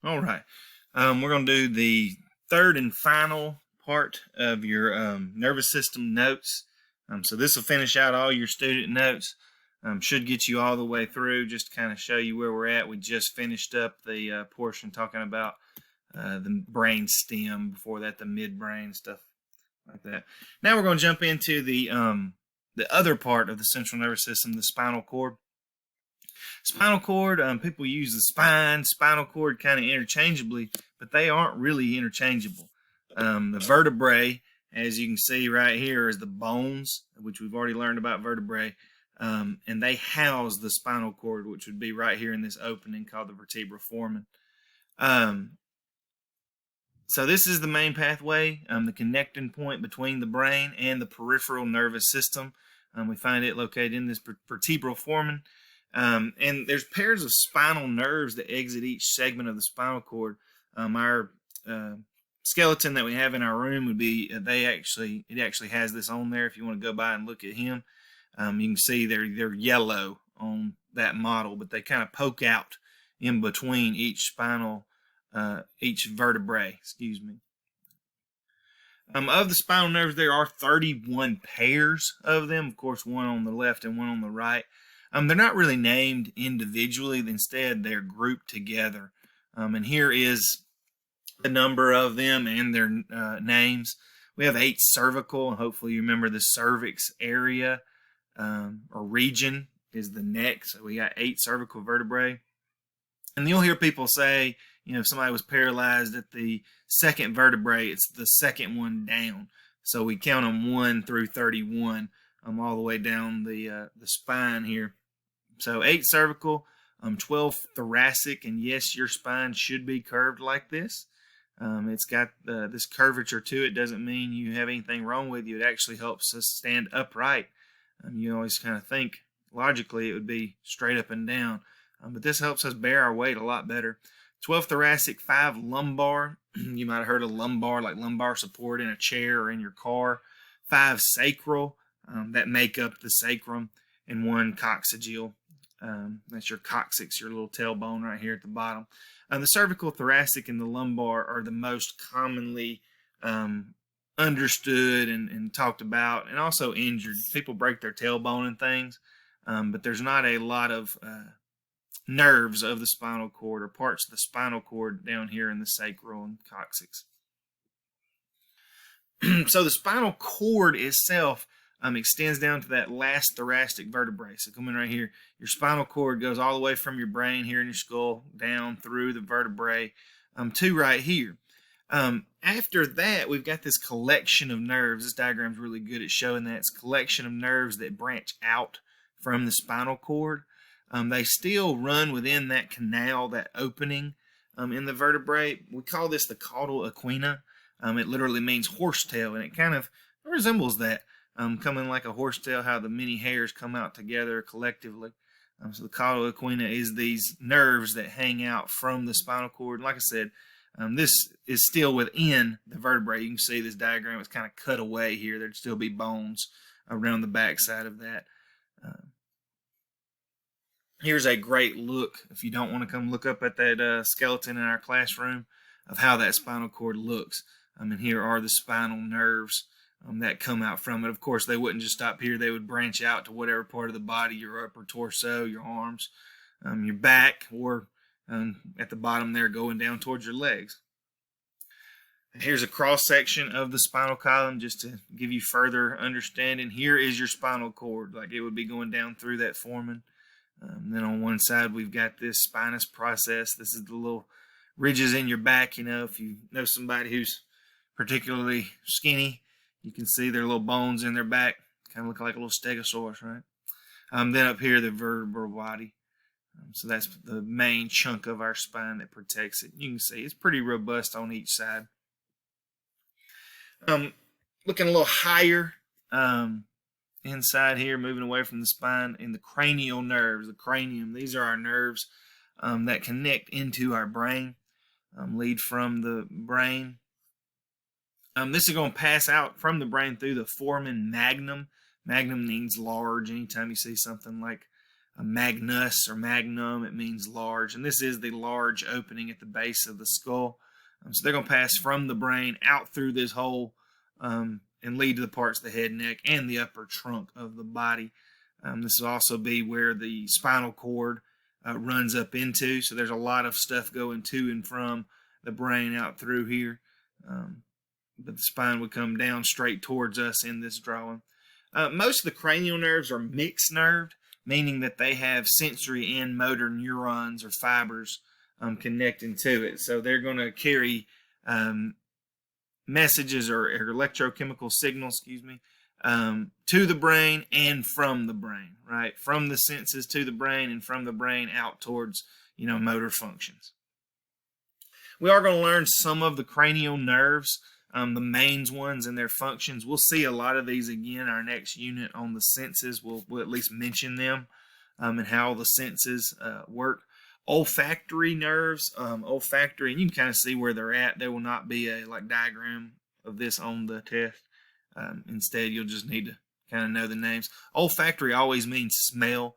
All right. We're going to do the third and final part of your nervous system notes. So this will finish out all your student notes. Should get you all the way through, just to kind of show you where we're at. We just finished up the portion talking about the brain stem. Before that, the midbrain, stuff like that. Now we're going to jump into the other part of the central nervous system, the spinal cord. Spinal cord, people use the spinal cord kind of interchangeably, but they aren't really interchangeable. The vertebrae, as you can see right here, is the bones, which we've already learned about vertebrae, and they house the spinal cord, which would be right here in this opening called the vertebral foramen. So this is the main pathway, the connecting point between the brain and the peripheral nervous system. We find it located in this vertebral foramen. And there's pairs of spinal nerves that exit each segment of the spinal cord. Our skeleton that we have in our room would be, it actually has this on there. If you want to go by and look at him, you can see they're yellow on that model, but they kind of poke out in between each vertebrae, excuse me. Of the spinal nerves, there are 31 pairs of them. Of course, one on the left and one on the right. They're not really named individually. Instead, they're grouped together. And here is the number of them and their names. We have 8 cervical, and hopefully you remember the cervix area or region is the neck. So we got 8 cervical vertebrae. And you'll hear people say, if somebody was paralyzed at the second vertebrae, it's the second one down. So we count them 1 through 31, all the way down the spine here. So 8 cervical, 12 thoracic, and yes, your spine should be curved like this. It's got this curvature to it. Doesn't mean you have anything wrong with you. It actually helps us stand upright. You always kind of think logically it would be straight up and down, but this helps us bear our weight a lot better. 12 thoracic, 5 lumbar. You might have heard of lumbar, like lumbar support in a chair or in your car. 5 sacral, that make up the sacrum, and 1 coccygeal. That's your coccyx, your little tailbone right here at the bottom. The cervical, thoracic, and the lumbar are the most commonly understood and talked about, and also injured. People break their tailbone and things, but there's not a lot of nerves of the spinal cord or parts of the spinal cord down here in the sacral and coccyx. So the spinal cord itself extends down to that last thoracic vertebrae. So coming right here, your spinal cord goes all the way from your brain here in your skull down through the vertebrae to right here. After that, we've got this collection of nerves. This diagram is really good at showing that. It's a collection of nerves that branch out from the spinal cord. They still run within that canal, that opening in the vertebrae. We call this the caudal equina. It literally means horsetail, and it kind of resembles that, coming like a horsetail, how the many hairs come out together collectively. So the caudal equina is these nerves that hang out from the spinal cord. And like I said, this is still within the vertebrae. You can see this diagram is kind of cut away here. There'd still be bones around the backside of that. Here's a great look, if you don't want to come look up at that skeleton in our classroom, of how that spinal cord looks. And here are the spinal nerves that come out from it. Of course, they wouldn't just stop here. They would branch out to whatever part of the body, your upper torso, your arms, your back, or at the bottom there going down towards your legs. Here's a cross section of the spinal column just to give you further understanding. Here is your spinal cord, like it would be going down through that foramen. Then on one side, we've got this spinous process. This is the little ridges in your back. If you know somebody who's particularly skinny, you can see their little bones in their back. Kind of look like a little stegosaurus, right? Then up here, the vertebral body. So that's the main chunk of our spine that protects it. You can see it's pretty robust on each side. Looking a little higher, inside here, moving away from the spine, in the cranial nerves, the cranium. These are our nerves that connect into our brain, lead from the brain. This is going to pass out from the brain through the foramen magnum. Magnum means large. Anytime you see something like Magnus or magnum, it means large. And this is the large opening at the base of the skull. So they're going to pass from the brain out through this hole and lead to the parts of the head, neck, and the upper trunk of the body. This will also be where the spinal cord runs up into. So there's a lot of stuff going to and from the brain out through here. But the spine would come down straight towards us in this drawing. Most of the cranial nerves are mixed nerved, meaning that they have sensory and motor neurons or fibers connecting to it. So they're going to carry messages or electrochemical signals, to the brain and from the brain, right? From the senses to the brain and from the brain out towards, motor functions. We are going to learn some of the cranial nerves, the main ones and their functions. We'll see a lot of these again in our next unit on the senses. We'll at least mention them and how the senses work. Olfactory nerves, and you can kind of see where they're at. There will not be a diagram of this on the test. Instead, you'll just need to kind of know the names. Olfactory always means smell.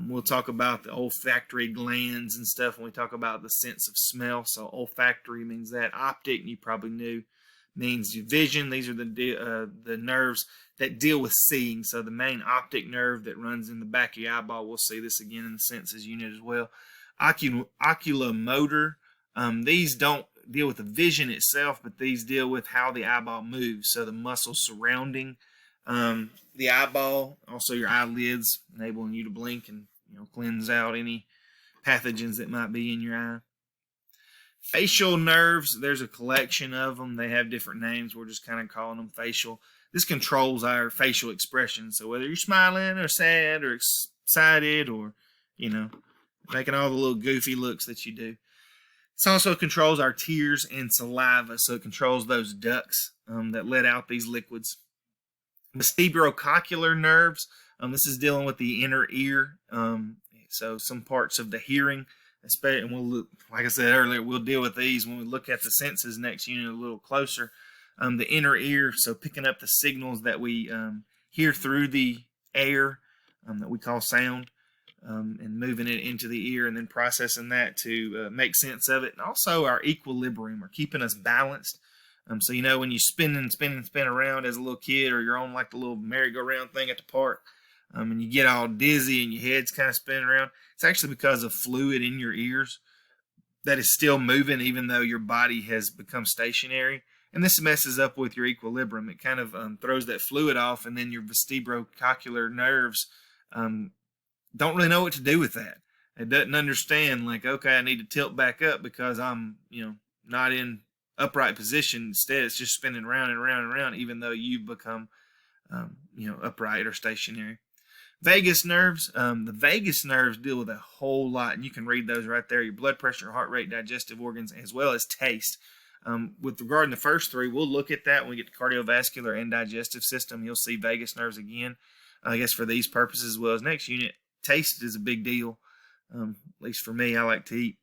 We'll talk about the olfactory glands and stuff when we talk about the sense of smell. So olfactory means that. Optic, you probably knew, means vision. These are the nerves that deal with seeing. So the main optic nerve that runs in the back of your eyeball, we'll see this again in the senses unit as well. Oculomotor, these don't deal with the vision itself, but these deal with how the eyeball moves. So the muscles surrounding the eyeball, also your eyelids, enabling you to blink and cleanse out any pathogens that might be in your eye. Facial nerves, there's a collection of them. They have different names. We're just kind of calling them facial. This controls our facial expression. So whether you're smiling or sad or excited or, making all the little goofy looks that you do. This also controls our tears and saliva. So it controls those ducts that let out these liquids. Vestibulocochlear nerves. This is dealing with the inner ear. So some parts of the hearing. And we'll, like I said earlier, we'll deal with these when we look at the senses next unit a little closer. The inner ear, so picking up the signals that we hear through the air that we call sound, and moving it into the ear and then processing that to make sense of it. And also our equilibrium, or keeping us balanced. So when you spin around as a little kid, or you're on like the little merry-go-round thing at the park, and you get all dizzy and your head's kind of spinning around, it's actually because of fluid in your ears that is still moving even though your body has become stationary. And this messes up with your equilibrium. It kind of throws that fluid off, and then your vestibulocochlear nerves don't really know what to do with that. It doesn't understand, okay, I need to tilt back up because I'm, not in upright position. Instead, it's just spinning around and around and around, even though you've become, upright or stationary. Vagus nerves. The vagus nerves deal with a whole lot, and you can read those right there. Your blood pressure, heart rate, digestive organs, as well as taste. With regard to the first three, we'll look at that when we get to cardiovascular and digestive system. You'll see vagus nerves again, I guess, for these purposes as well as next unit. Taste is a big deal, at least for me. I like to eat.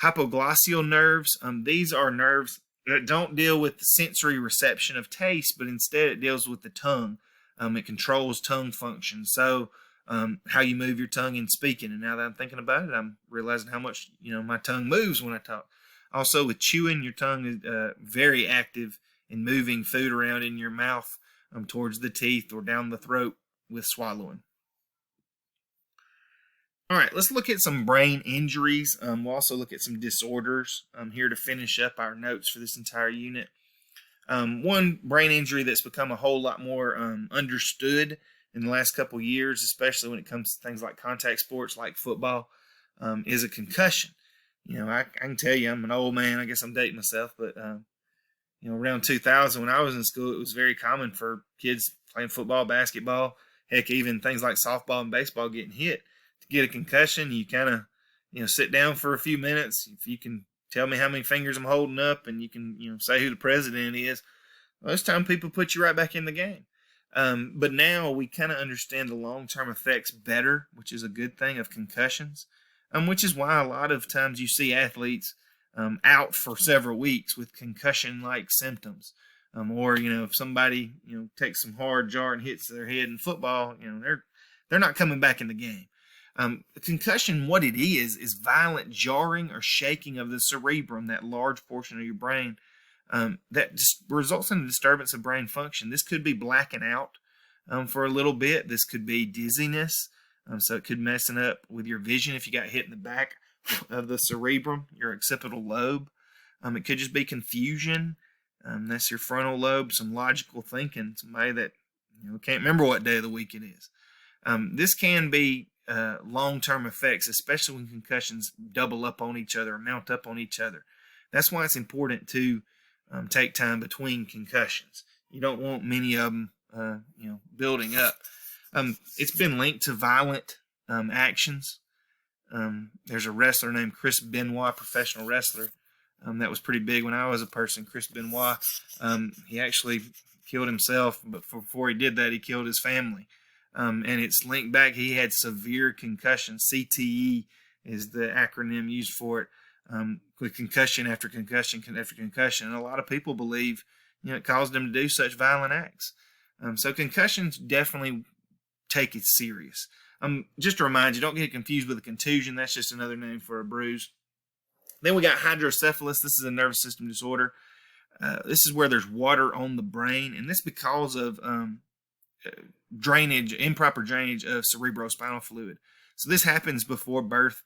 Hypoglossal nerves. These are nerves that don't deal with the sensory reception of taste, but instead it deals with the tongue. It controls tongue function. So how you move your tongue in speaking. And now that I'm thinking about it, I'm realizing how much my tongue moves when I talk. Also with chewing, your tongue is very active in moving food around in your mouth towards the teeth or down the throat with swallowing. All right, let's look at some brain injuries. We'll also look at some disorders here to finish up our notes for this entire unit. One brain injury that's become a whole lot more understood in the last couple years, especially when it comes to things like contact sports like football, is a concussion. I can tell you, I'm an old man. I guess I'm dating myself, but around 2000 when I was in school, it was very common for kids playing football, basketball, heck, even things like softball and baseball getting hit. To get a concussion, you kind of sit down for a few minutes. If you can tell me how many fingers I'm holding up, and you can say who the president is, most time people put you right back in the game. But now we kind of understand the long-term effects better, which is a good thing, of concussions, which is why a lot of times you see athletes out for several weeks with concussion-like symptoms. Or if somebody takes some hard jar and hits their head in football, they're not coming back in the game. A concussion, what it is violent jarring or shaking of the cerebrum, that large portion of your brain, that just results in a disturbance of brain function. This could be blacking out for a little bit. This could be dizziness. So it could messing up with your vision if you got hit in the back of the cerebrum, your occipital lobe. It could just be confusion. That's your frontal lobe, some logical thinking, somebody that can't remember what day of the week it is. This can be long-term effects, especially when concussions double up on each other or mount up on each other. That's why it's important to take time between concussions. You don't want many of them, building up. It's been linked to violent actions. There's a wrestler named Chris Benoit, professional wrestler. That was pretty big when I was a person. Chris Benoit, he actually killed himself, but before he did that, he killed his family. And it's linked back. He had severe concussion. CTE is the acronym used for it. With concussion after concussion after concussion. And a lot of people believe, it caused him to do such violent acts. So concussions definitely take it serious. Just to remind you, don't get confused with a contusion. That's just another name for a bruise. Then we got hydrocephalus. This is a nervous system disorder. This is where there's water on the brain, and this because of improper drainage of cerebrospinal fluid. So this happens before birth.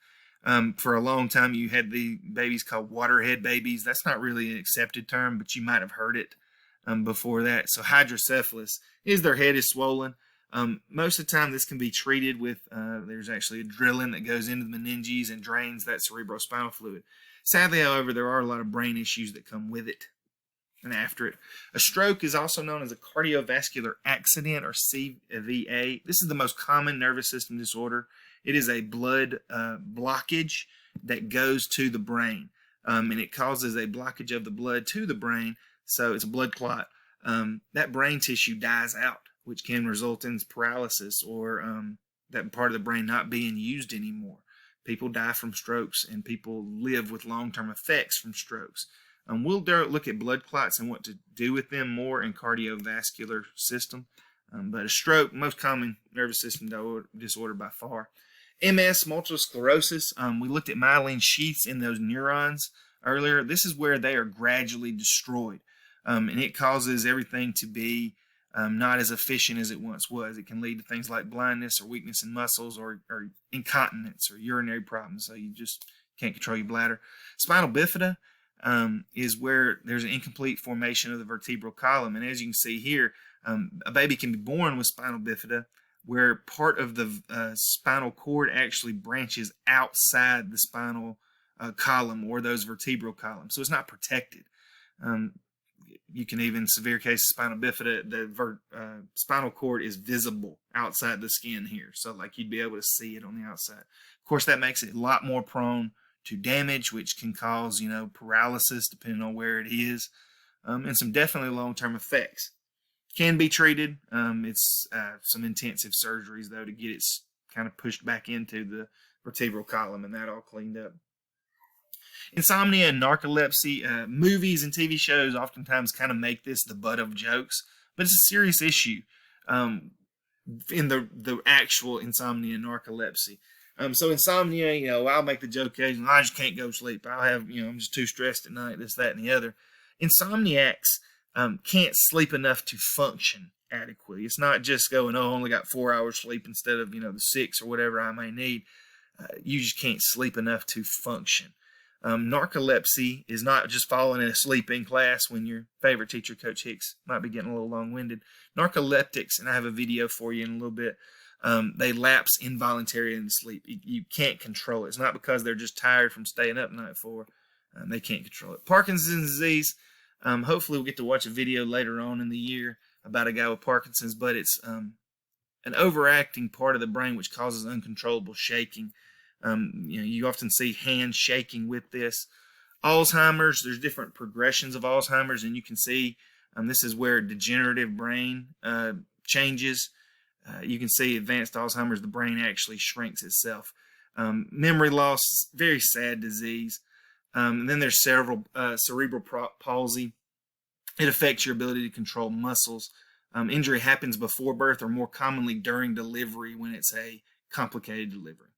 For a long time, you had the babies called waterhead babies. That's not really an accepted term, but you might have heard it before that. So hydrocephalus is their head is swollen. Most of the time, this can be treated with, there's actually a drilling that goes into the meninges and drains that cerebrospinal fluid. Sadly, however, there are a lot of brain issues that come with it and after it. A stroke is also known as a cardiovascular accident, or CVA. This is the most common nervous system disorder. It is a blood blockage that goes to the brain, and it causes a blockage of the blood to the brain, so it's a blood clot. That brain tissue dies out, which can result in paralysis or that part of the brain not being used anymore. People die from strokes, and people live with long-term effects from strokes. We'll look at blood clots and what to do with them more in cardiovascular system. But a stroke, most common nervous system disorder by far. MS, multiple sclerosis. We looked at myelin sheaths in those neurons earlier. This is where they are gradually destroyed. And it causes everything to be not as efficient as it once was. It can lead to things like blindness or weakness in muscles or incontinence or urinary problems. So you just can't control your bladder. Spinal bifida is where there's an incomplete formation of the vertebral column. And as you can see here, a baby can be born with spinal bifida, where part of the spinal cord actually branches outside the spinal column or those vertebral columns. So it's not protected. You can even, severe cases, spinal bifida, the spinal cord is visible outside the skin here. So like you'd be able to see it on the outside. Of course, that makes it a lot more prone to damage, which can cause, paralysis depending on where it is, and some definitely long-term effects. Can be treated. It's some intensive surgeries, though, to get it kind of pushed back into the vertebral column and that all cleaned up. Insomnia and narcolepsy. Movies and TV shows oftentimes kind of make this the butt of jokes, but it's a serious issue in the actual insomnia and narcolepsy. So insomnia, I'll make the joke occasionally, I just can't go to sleep. I'll have, I'm just too stressed at night, this, that, and the other. Insomniacs can't sleep enough to function adequately. It's not just going, I only got 4 hours sleep instead of, the 6 or whatever I may need. You just can't sleep enough to function. Narcolepsy is not just falling asleep in class when your favorite teacher, Coach Hicks, might be getting a little long-winded. Narcoleptics, and I have a video for you in a little bit, they lapse involuntarily in sleep. You can't control it. It's not because they're just tired from staying up night for. They can't control it. Parkinson's disease. Hopefully we'll get to watch a video later on in the year about a guy with Parkinson's, but it's an overacting part of the brain which causes uncontrollable shaking. You often see hands shaking with this. Alzheimer's, there's different progressions of Alzheimer's, and you can see this is where degenerative brain changes. You can see advanced Alzheimer's, the brain actually shrinks itself. Memory loss, very sad disease. And then there's cerebral palsy. It affects your ability to control muscles. Injury happens before birth or more commonly during delivery when it's a complicated delivery.